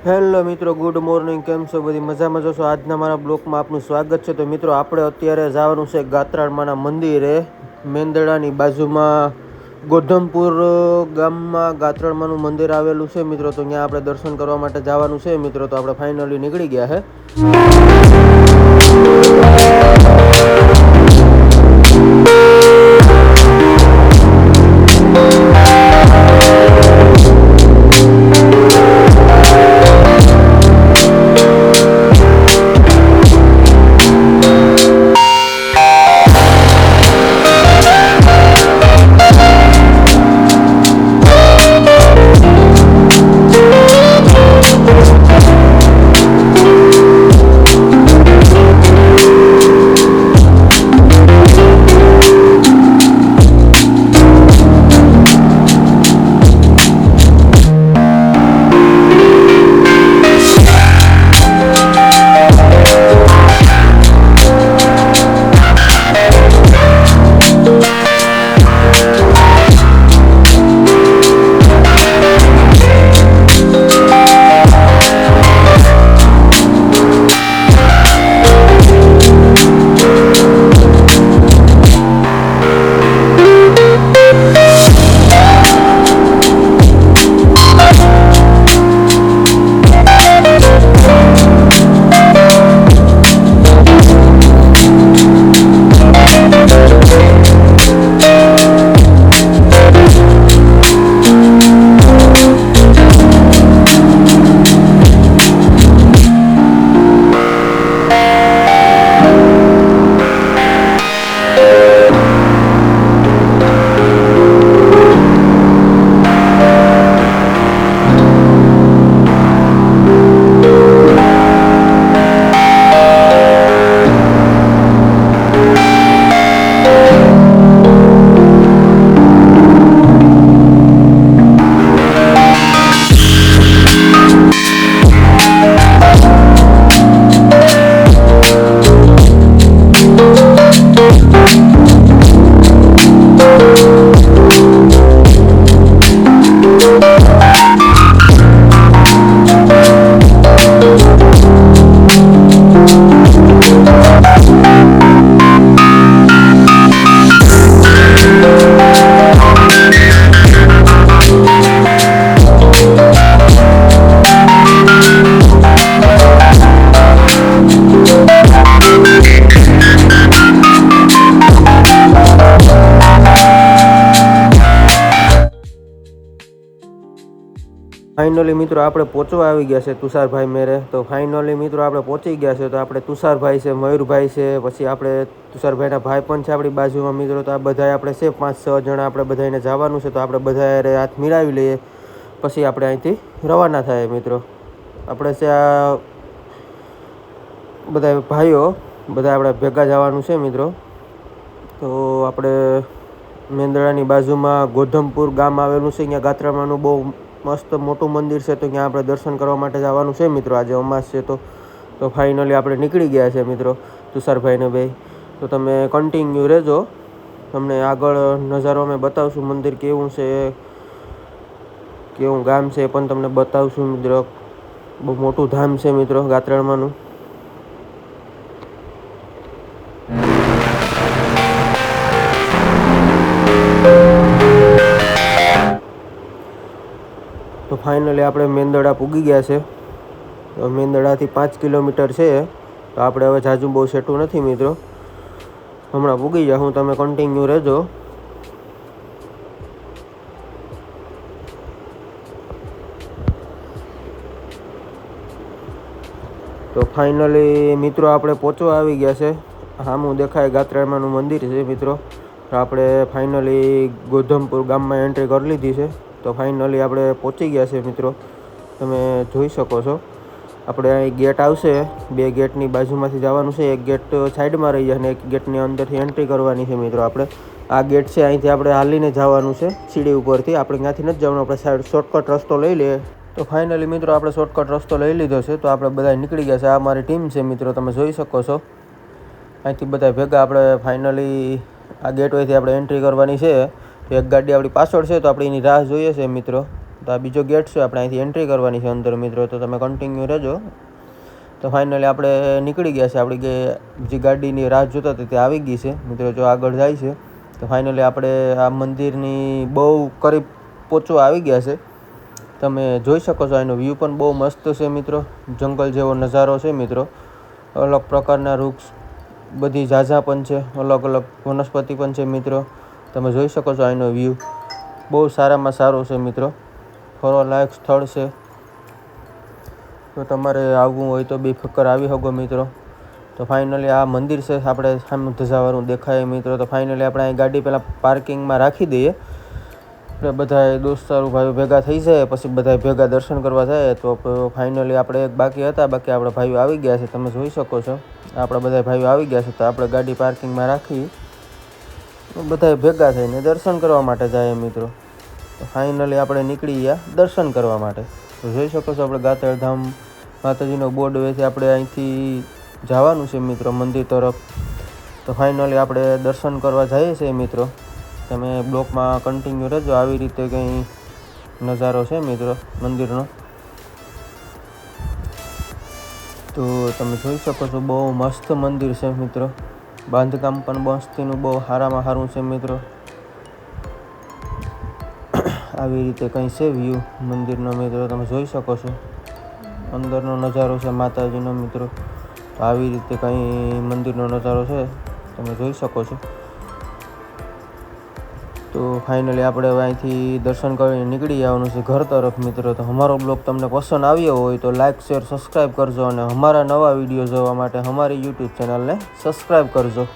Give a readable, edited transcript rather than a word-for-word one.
Hello મિત્રો, good morning. કેમ છો? બધી મજામાં જશો? આજના મારા બ્લોગમાં આપનું સ્વાગત છે. તો મિત્રો, આપણે અત્યારે જવાનું છે ગાત્રાળમાના મંદિરે. મેંદડાની બાજુમાં ગોધમપુર ગામમાં ગાત્રાળમાનું મંદિર આવેલું છે મિત્રો. તો ત્યાં આપણે દર્શન કરવા માટે જવાનું છે મિત્રો. તો આપણે ફાઇનલી નીકળી ગયા છે. ફાઇનલી મિત્રો, આપણે પહોંચવા આવી ગયા છે તુષારભાઈ મેરે. તો ફાઇનલી મિત્રો, આપણે પહોંચી ગયા છે. તો આપણે તુષારભાઈ છે, મયુરભાઈ છે, પછી આપણે તુષારભાઈના ભાઈ પણ છે આપણી બાજુમાં મિત્રો. તો આ બધા આપણે છે 5-6 જણા. આપણે બધાને જવાનું છે. તો આપણે બધા હાથ મિલાવી લઈએ, પછી આપણે અહીંથી રવાના થાય મિત્રો. આપણે છે આ બધા ભાઈઓ બધા આપણે ભેગા જવાનું છે મિત્રો. તો આપણે મેંદડાની બાજુમાં ગોધમપુર ગામ આવેલું છે. અહીંયા ગાત્રાળમાનું બહુ મસ્ત મોટું મંદિર છે. તો ત્યાં આપણે દર્શન કરવા માટે જવાનું છે મિત્રો. આજે અમાસ છે. તો ફાઇનલી આપણે નીકળી ગયા છે મિત્રો, તુષારભાઈને ભાઈ. તો તમે કન્ટિન્યુ રહેજો, તમને આગળ નજારો અમે બતાવશું. મંદિર કેવું છે, કેવું ગામ છે પણ તમને બતાવશું મિત્રો. બહુ મોટું ધામ છે મિત્રો ગાત્રાળમાનું. તો ફાઇનલી આપણે મેંદડા પૂગી ગયા છે. તો મેંદડાથી 5 કિલોમીટર છે. તો આપણે હવે જાજુ બહુ સેટું નથી મિત્રો, હમણાં પૂગી જાઉં. તમે કન્ટિન્યુ રહેજો. તો ફાઇનલી મિત્રો, આપણે પહોંચવા આવી ગયા છે. સામું દેખાય ગાત્રાળમાનું મંદિર છે મિત્રો. તો આપણે ફાઇનલી ગોધમપુર ગામમાં એન્ટ્રી કરી લીધી છે. તો ફાઇનલી આપણે પહોંચી ગયા છે મિત્રો. તમે જોઈ શકો છો, આપણે અહીં ગેટ આવશે. 2 ગેટની બાજુમાંથી જવાનું છે. એક ગેટ સાઈડમાં રહી જાય અને એક ગેટની અંદરથી એન્ટ્રી કરવાની છે મિત્રો. આપણે આ ગેટ છે, અહીંથી આપણે હાલીને જવાનું છે સીડી ઉપરથી. આપણે ત્યાંથી નથી જવાનું, આપણે સાઈડ શોર્ટકટ રસ્તો લઈ લઈએ. તો ફાઇનલી મિત્રો, આપણે શોર્ટકટ રસ્તો લઈ લીધો છે. તો આપણે બધા નીકળી ગયા છે. આ મારી ટીમ છે મિત્રો, તમે જોઈ શકો છો. અહીંથી બધા ભેગા આપણે ફાઇનલી આ ગેટવેથી આપણે એન્ટ્રી કરવાની છે. તો એક ગાડી આપણી પાછળ છે, તો આપણે એની રાહ જોઈએ છે મિત્રો. તો આ બીજો ગેટ છે, આપણે અહીંથી એન્ટ્રી કરવાની છે અંદર મિત્રો, તો તમે કન્ટિન્યુ રહેજો. તો ફાઇનલી આપણે નીકળી ગયા છે, આપણી જે ગાડીની રાહ જોતા હતી તે આવી ગઈ છે મિત્રો, જો આગળ જાય છે. તો ફાઇનલી આપણે આ મંદિરની બહુ કરીબ પહોંચવા આવી ગયા છે. તમે જોઈ શકો છો, એનો વ્યૂ પણ બહુ મસ્ત છે મિત્રો, જંગલ જેવો નજારો છે મિત્રો. અલગ પ્રકારના વૃક્ષ બધી ઝાઝા પણ છે, અલગ અલગ વનસ્પતિ પણ છે મિત્રો. તમે જોઈ શકો છો, એનો વ્યૂ બહુ સારામાં સારો છે મિત્રો, ફરવા લાયક સ્થળ છે. તો તમારે આવવું હોય તો બેફિકર આવી શકો મિત્રો. તો ફાઇનલી આ મંદિર છે, આપણે સામે ધજાવાળું દેખાય મિત્રો. તો ફાઇનલી આપણે અહીં ગાડી પહેલાં પાર્કિંગમાં રાખી દઈએ, એટલે બધા દોસ્તારો ભાઈઓ ભેગા થઈ જાય, પછી બધા ભેગા દર્શન કરવા જાય. તો ફાઇનલી આપણે એક બાકી હતા, બાકી આપણે ભાઈઓ આવી ગયા છે, તમે જોઈ શકો છો. આપણે બધા ભાઈઓ આવી ગયા છે, તો આપણે ગાડી પાર્કિંગમાં રાખી બધા ભેગા થઈને દર્શન કરવા માટે જાય મિત્રો. તો ફાઇનલી આપણે નીકળી ગયા દર્શન કરવા માટે. તો જોઈ શકો છો, આપણે ગાત્રાધામ માતાજીનો બોર્ડ વેથી આપણે અહીંથી જવાનું છે મિત્રો મંદિર તરફ. તો ફાઇનલી આપણે દર્શન કરવા જઈએ છીએ મિત્રો. તમે બ્લોકમાં કન્ટિન્યુ રહેજો, આવી રીતે કંઈ નજારો છે મિત્રો મંદિરનો. તો તમે જોઈ શકો છો, બહુ મસ્ત મંદિર છે મિત્રો, બાંધકામ પણ મસ્તીનું બહુ સારામાં સારું છે મિત્રો. આવી રીતે કંઈ છે વ્યૂ મંદિરનો મિત્રો, તમે જોઈ શકો છો. અંદરનો નજારો છે માતાજીનો મિત્રો. તો આવી રીતે કંઈ મંદિરનો નજારો છે, તમે જોઈ શકો છો. તો ફાઇનલી આપણે હવે અહીંથી દર્શન કરીને નીકળી જવાનું છે ઘર તરફ મિત્રો. તો અમારો બ્લોગ તમને પસંદ આવ્યો હોય તો લાઇક શેર સબસ્ક્રાઈબ કરજો, અને અમારા નવા વિડીયો જોવા માટે અમારી યુટ્યુબ ચેનલને સબસ્ક્રાઈબ કરજો.